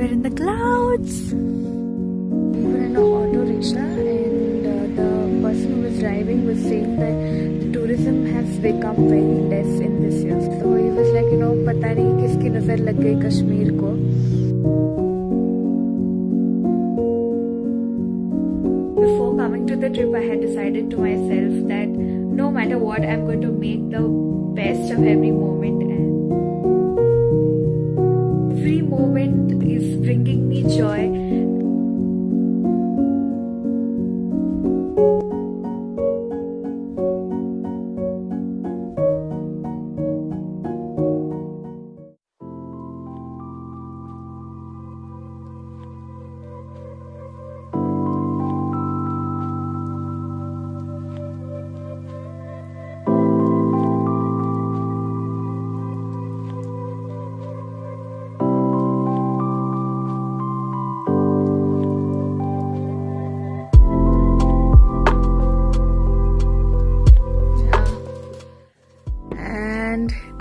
we're in the clouds. We were in an auto rickshaw and the person who was driving was saying that the tourism has become very less in this year. So he was like, पता नहीं किसकी नजर लग गई कश्मीर को. Before coming to the trip, I had decided to myself that no matter what, I'm going to make the best of every moment, and every moment is bringing me joy.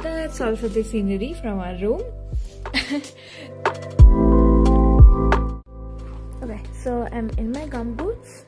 That's all for the scenery from our room. Okay, so I'm in my gumboots.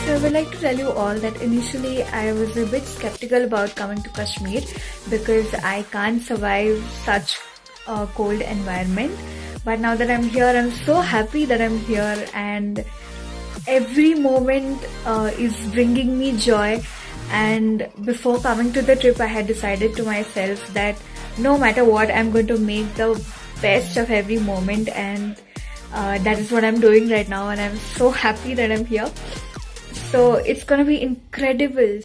So I would like to tell you all that initially I was a bit skeptical about coming to Kashmir because I can't survive such a cold environment. But now that I'm here, I'm so happy that I'm here, and every moment is bringing me joy. And before coming to the trip, I had decided to myself that no matter what, I'm going to make the best of every moment, and that is what I'm doing right now, and I'm so happy that I'm here. So it's gonna be incredible.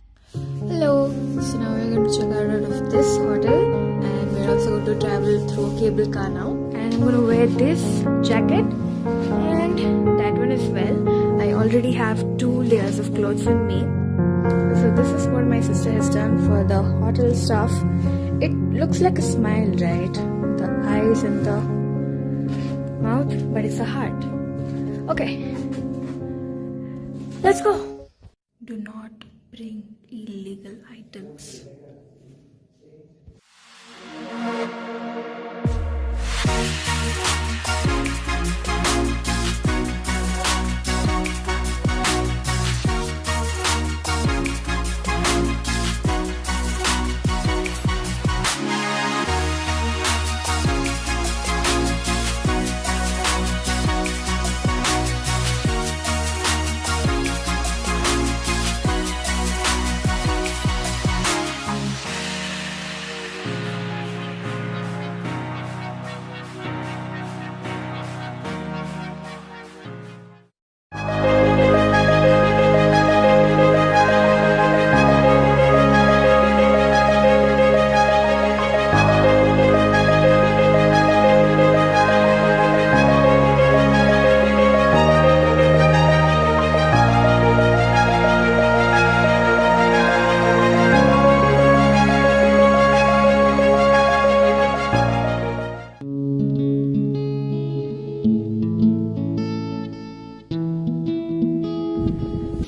Hello, so now we're going to check out of this hotel, and we're also going to travel through a cable car now. And I'm gonna wear this jacket and that one as well. I already have 2 layers of clothes with me. So this is what my sister has done for the hotel staff. It looks like a smile, right? The eyes and the mouth, but it's a heart. Okay, let's go. Do not bring illegal items.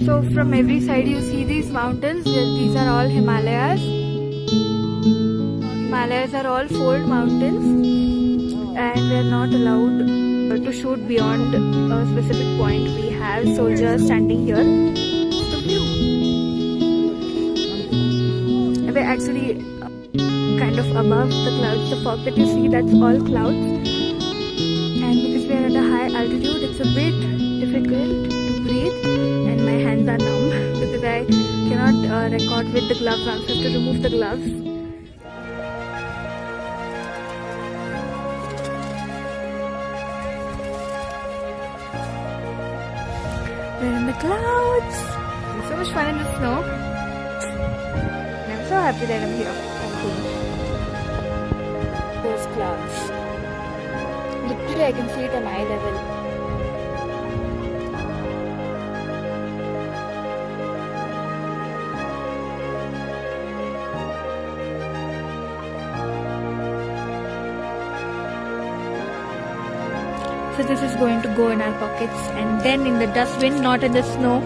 So from every side you see these mountains. These are all Himalayas. Himalayas are all fold mountains, and we are not allowed to shoot beyond a specific point. We have soldiers standing here. It's the view. actually kind of above the clouds. The fog that you see, that's all clouds. And because we are at a high altitude, it's a bit difficult to breathe, and my hands are numb because I cannot record with the gloves on, so I have to remove the gloves. We're in the clouds. So much fun in the snow. I'm so happy that I'm here. Those clouds. Literally, I can see it at eye level. So this is going to go in our pockets and then in the dustbin, not in the snow.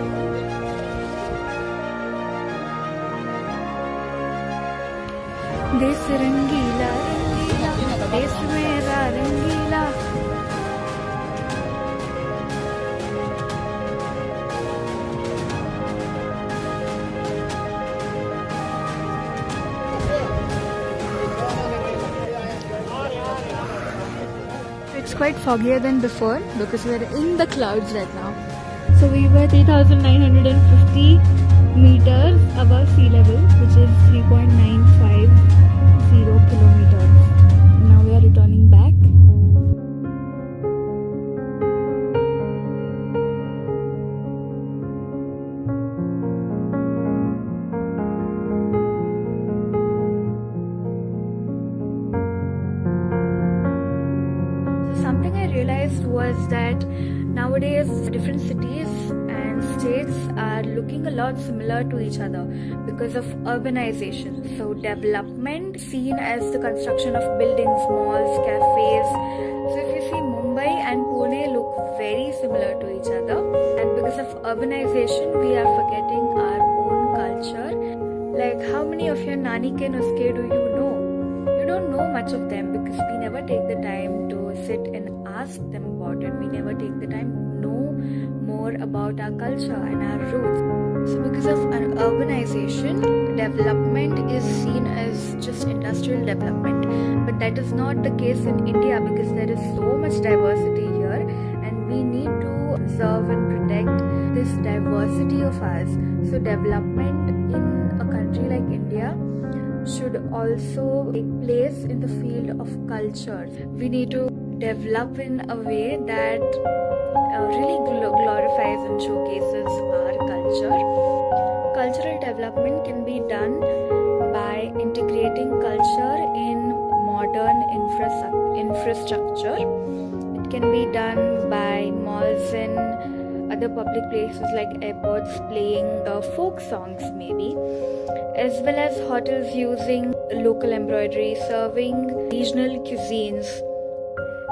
Des rangila, rangila, des mera rangila. It's quite foggier than before because we're in the clouds right now. So we were 3,950 meters above sea level, which is 3.950 kilometers. Now we are returning back. Something I realized was that nowadays different cities and states are looking a lot similar to each other because of urbanization. So development seen as the construction of buildings, malls, cafes. So if you see, Mumbai and Pune look very similar to each other, and because of urbanization we are forgetting our own culture. Like, how many of your nani ke nuske do you know? You don't know much of them because we never take the time to sit and ask them about it. We never take the time to know more about our culture and our roots. So because of urbanization, development is seen as just industrial development. But that is not the case in India because there is so much diversity here, and we need to preserve and protect this diversity of ours. So development in a country like India should also take place in the field of culture. We need to develop in a way that really glorifies and showcases our culture. Cultural development can be done by integrating culture in modern infrastructure. It can be done by malls and other public places like airports playing folk songs maybe, as well as hotels using local embroidery, serving regional cuisines.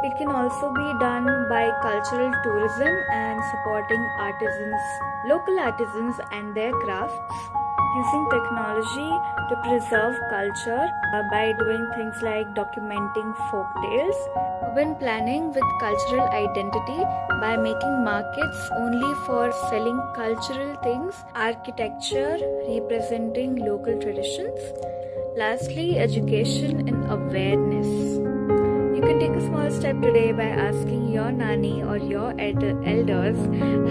It can also be done by cultural tourism and supporting artisans, local artisans and their crafts, using technology to preserve culture by doing things like documenting folk tales, urban planning with cultural identity by making markets only for selling cultural things, architecture representing local traditions. Lastly, education and awareness. You can take a small step today by asking your nani or your elders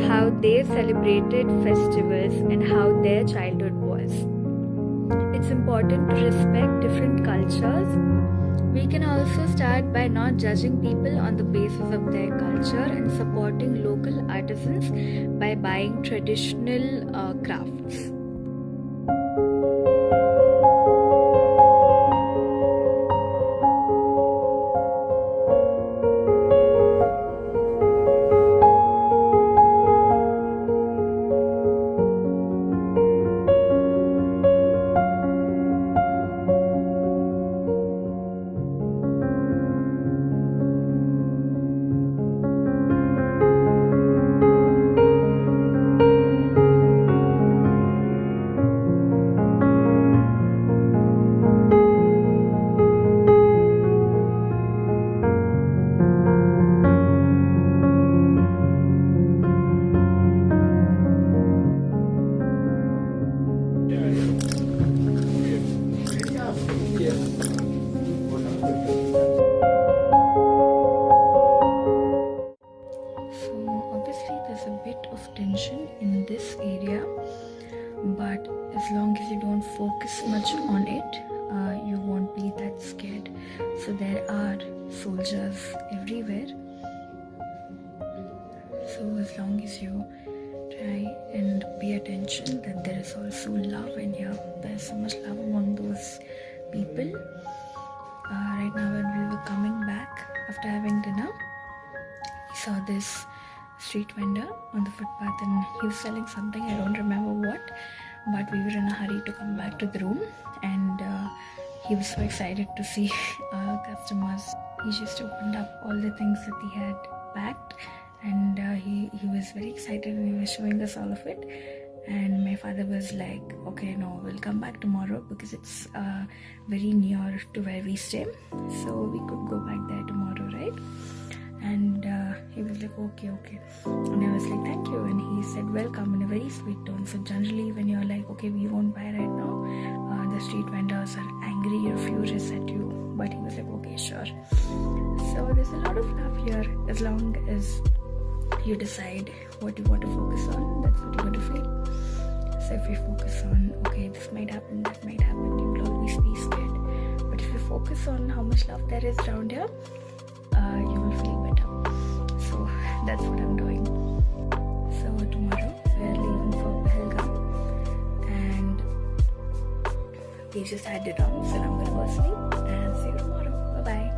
how they celebrated festivals and how their childhood was. It's important to respect different cultures. We can also start by not judging people on the basis of their culture and supporting local artisans by buying traditional crafts. as long as you don't focus much on it, you won't be that scared. So there are soldiers everywhere. So as long as you try and pay attention that there is also love in here. There is so much love among those people. Right now when we were coming back after having dinner, we saw this street vendor on the footpath and he was selling something, I don't remember what, but we were in a hurry to come back to the room, and he was so excited to see customers. He just opened up all the things that he had packed, and he was very excited and he was showing us all of it. And my father was like, okay, no, we'll come back tomorrow because it's very near to where we stay, so we could go back there tomorrow, right? And he was like, okay. And I was like, thank you. And he said, welcome, in a very sweet tone. So generally when you're like, okay, we won't buy right now, the street vendors are angry or furious at you. But he was like, okay, sure. So there's a lot of love here. As long as you decide what you want to focus on, that's what you're going to feel. So if you focus on, okay, this might happen, that might happen, you will always be scared. But if you focus on how much love there is around here, you will feel better. So that's what I'm doing. So tomorrow we're leaving for Pahalgam, and we just had dinner, so now I'm gonna go sleep and see you tomorrow. Bye bye.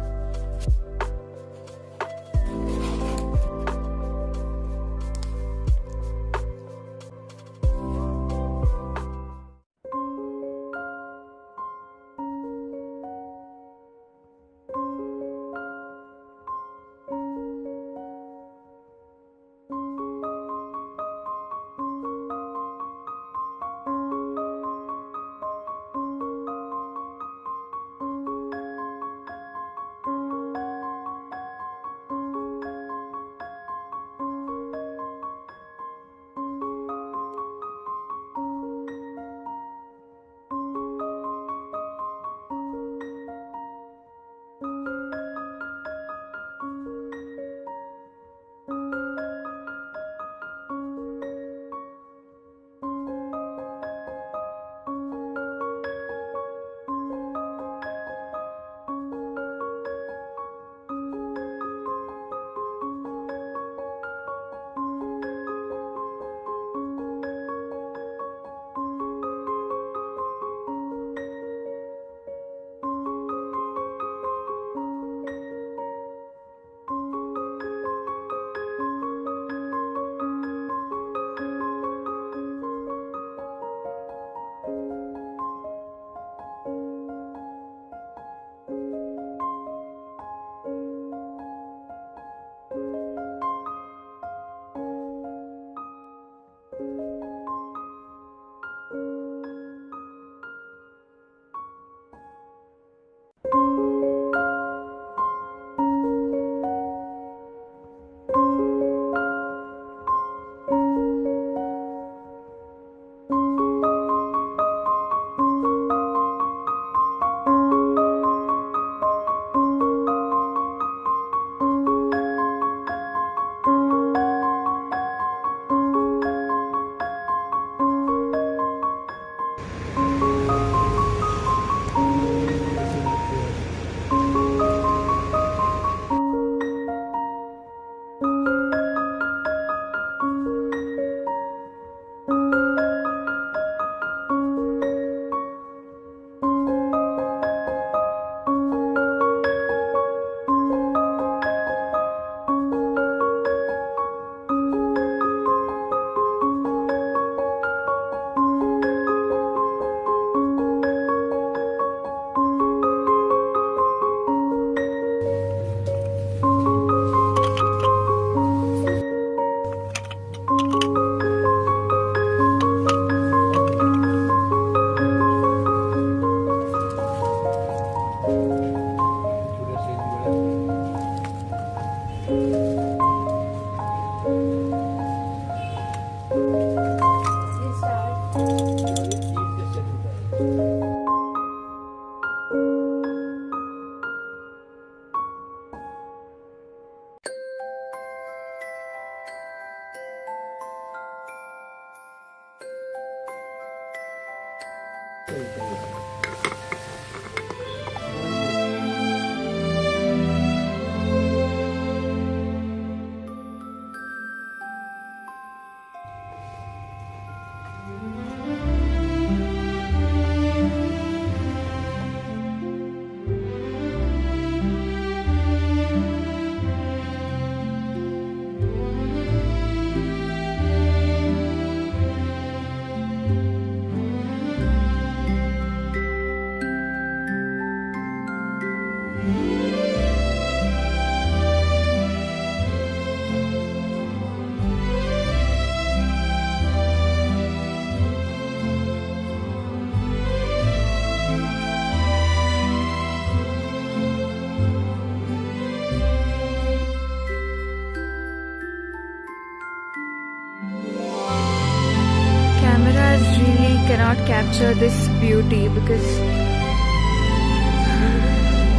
Cameras really cannot capture this beauty because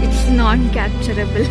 it's non-capturable.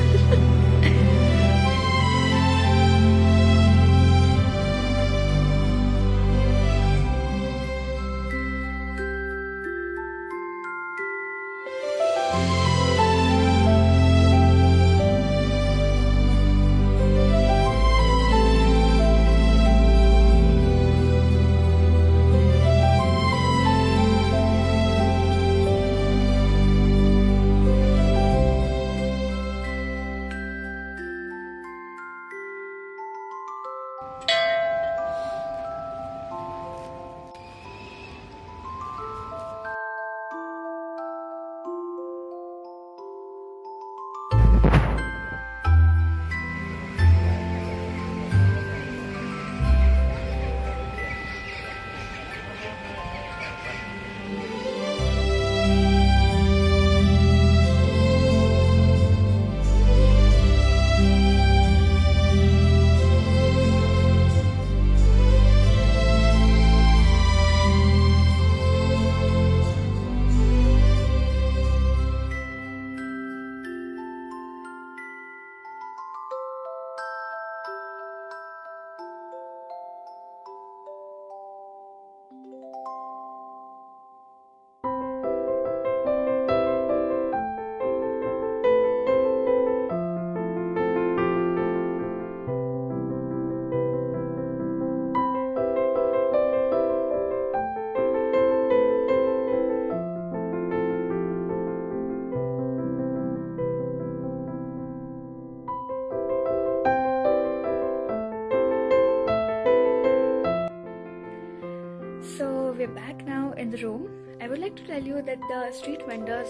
So we're back now in the room. I would like to tell you that the street vendors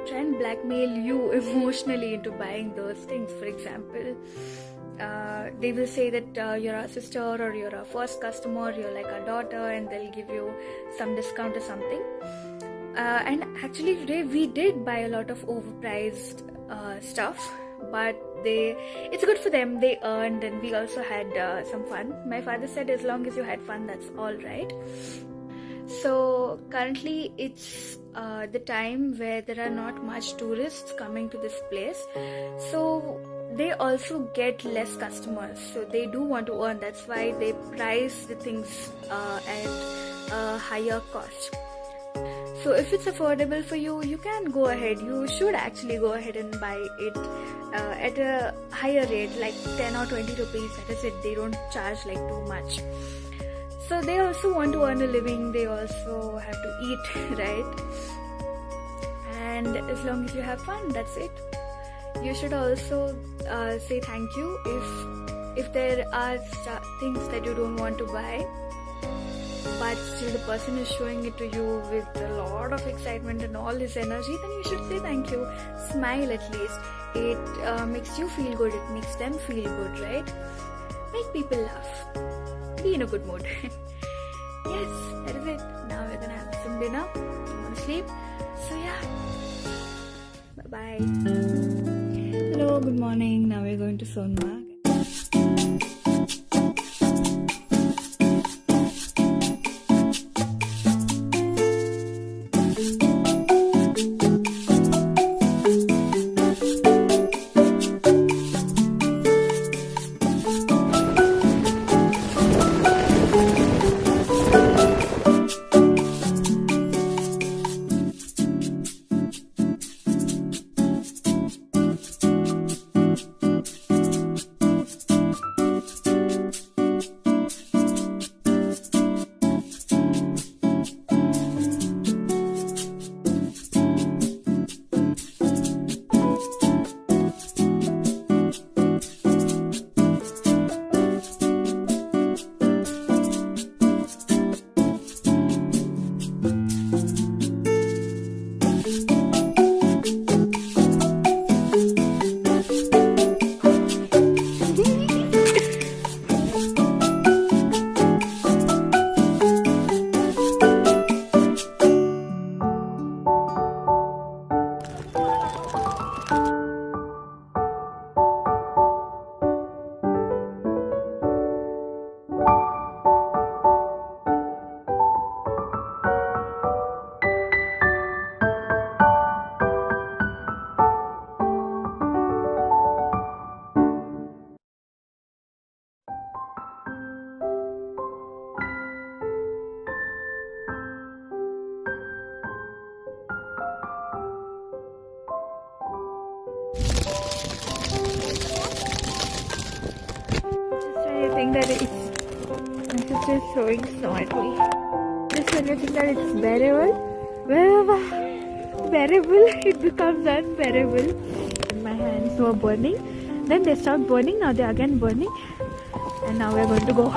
try and blackmail you emotionally into buying those things. For example, they will say that you're our sister or you're our first customer, you're like our daughter, and they'll give you some discount or something. And actually today we did buy a lot of overpriced stuff, but it's good for them. They earned, and we also had some fun. My father said as long as you had fun, that's all right. So currently it's the time where there are not much tourists coming to this place, so they also get less customers, so they do want to earn. That's why they price the things at a higher cost. So if it's affordable for you, you can go ahead. You should actually go ahead and buy it at a higher rate, like 10 or 20 rupees. That is it. They don't charge like too much. So they also want to earn a living. They also have to eat, right? And as long as you have fun, that's it. You should also say thank you if there are things that you don't want to buy, but still the person is showing it to you with a lot of excitement and all his energy, then you should say thank you. Smile at least. It makes you feel good. It makes them feel good, right? Make people laugh. Be in a good mood. Yes, that is it. Now we're gonna have some dinner. I'm gonna sleep. So yeah. Bye-bye. Hello, good morning. Now we're going to Sonmarg. is showing smartly. Just when you think that it's bearable, it becomes unbearable. My hands were burning. Then they stopped burning. Now they're again burning. And now we're going to go.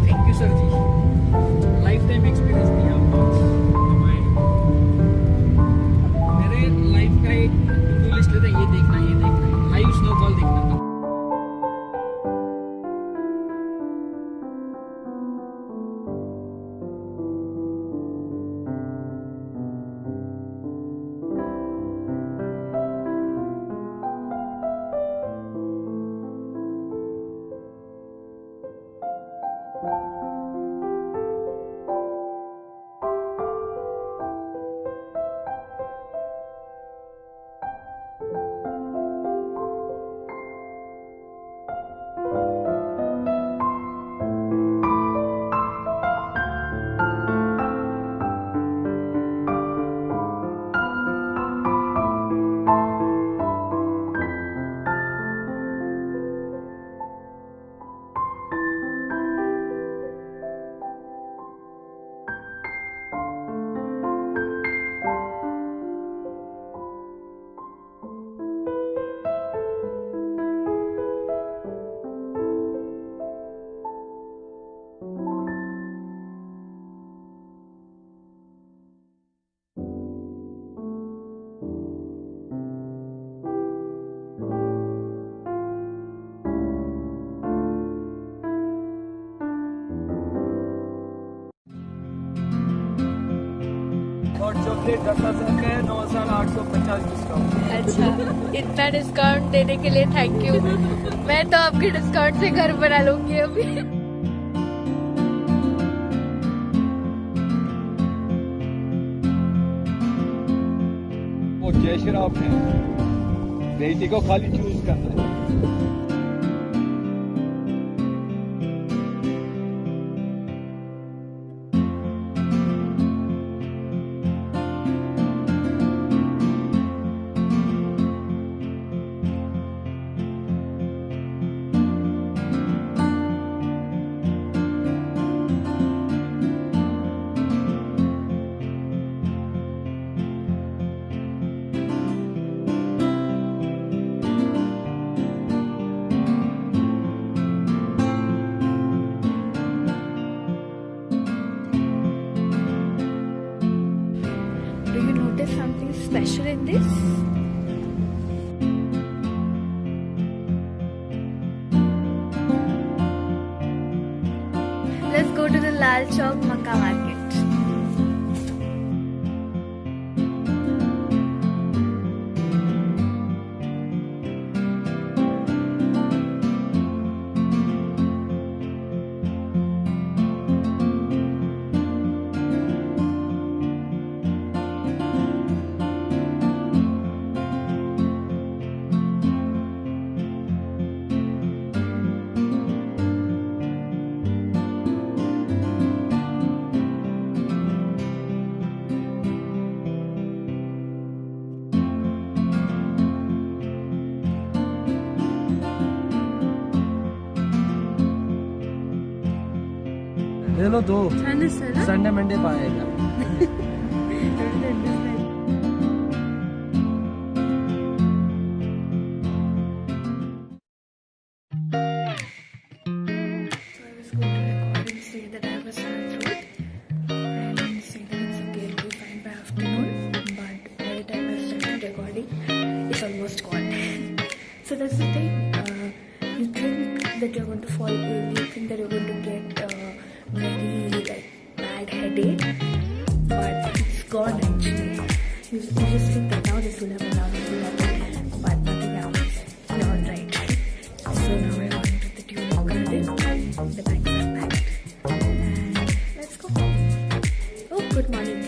Thank you, sir ji. Lifetime experience दिया आपने. मेरे life का एक to list लेता है, ये देखना है, लाइव स्नोफॉल देखना है. और चॉकलेट 10,000 का है, 9,850 डिस्काउंट. अच्छा, इतना डिस्काउंट देने के लिए थैंक यू. मैं तो आपके डिस्काउंट से घर बना लूंगी अभी. वो जय श्री राम है, बेटी को खाली चूज करना है. Something special in this? Let's go to the Lal Chowk Makka market. ले लो दो. संडे मंडे पाएगा. So that's the thing. You think that you're going to fall ill. You think that you're going to get very bad headache, but it's gone actually. You just think that now this will happen, but nothing happens. You're all right. So now we're going to the tulip garden. The bags are packed, and let's go. Oh, good morning.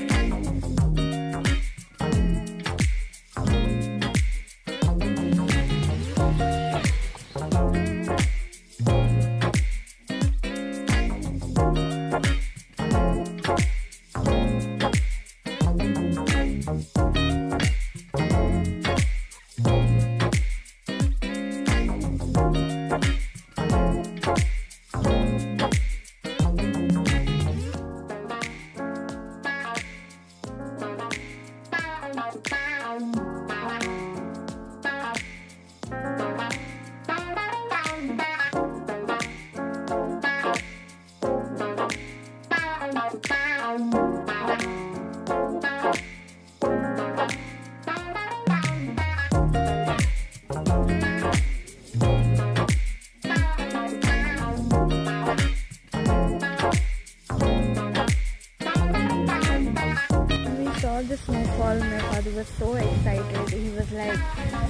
of the snowfall, my father was so excited. He was like,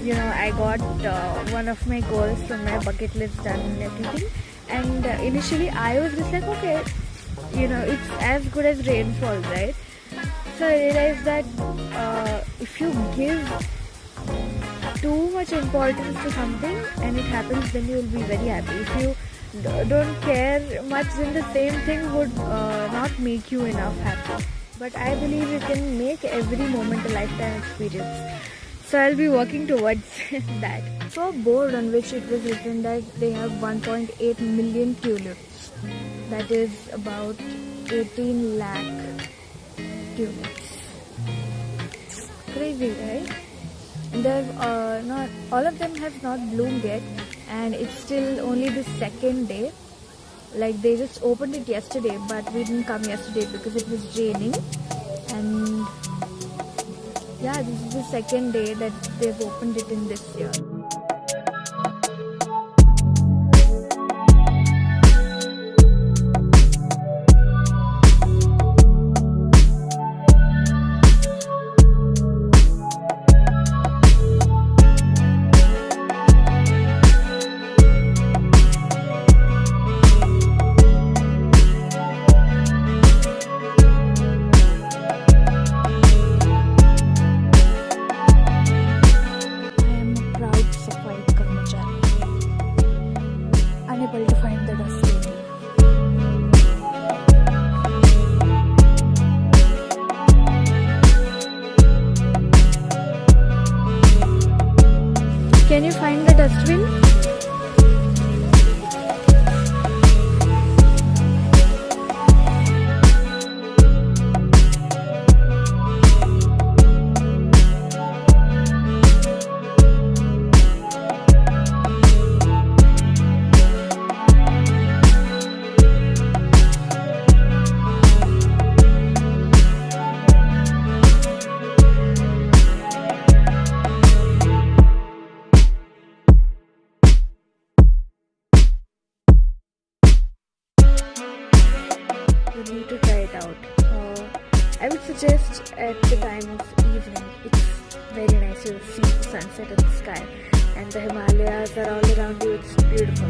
I got one of my goals from my bucket list done and everything. And initially I was just like, okay, it's as good as rainfall, right? So I realized that if you give too much importance to something and it happens, then you will be very happy. If you don't care much, then the same thing would not make you enough happy. But I believe you can make every moment a lifetime experience. So I'll be working towards that. So a board on which it was written that they have 1.8 million tulips. That is about 18 lakh tulips. Crazy, right? And they've not all of them have not bloomed yet, and it's still only the second day. Like they just opened it yesterday, but we didn't come yesterday because it was raining. And yeah, this is the second day that they've opened it in this year. Unable to find the dustbin. Can you find the dustbin? You need to try it out. I would suggest at the time of evening. It's very nice to see the sunset in the sky, and the Himalayas are all around you. It's beautiful.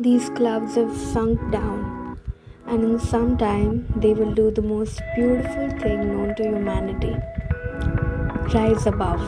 These clouds have sunk down, and in some time they will do the most beautiful thing known to humanity: rise above.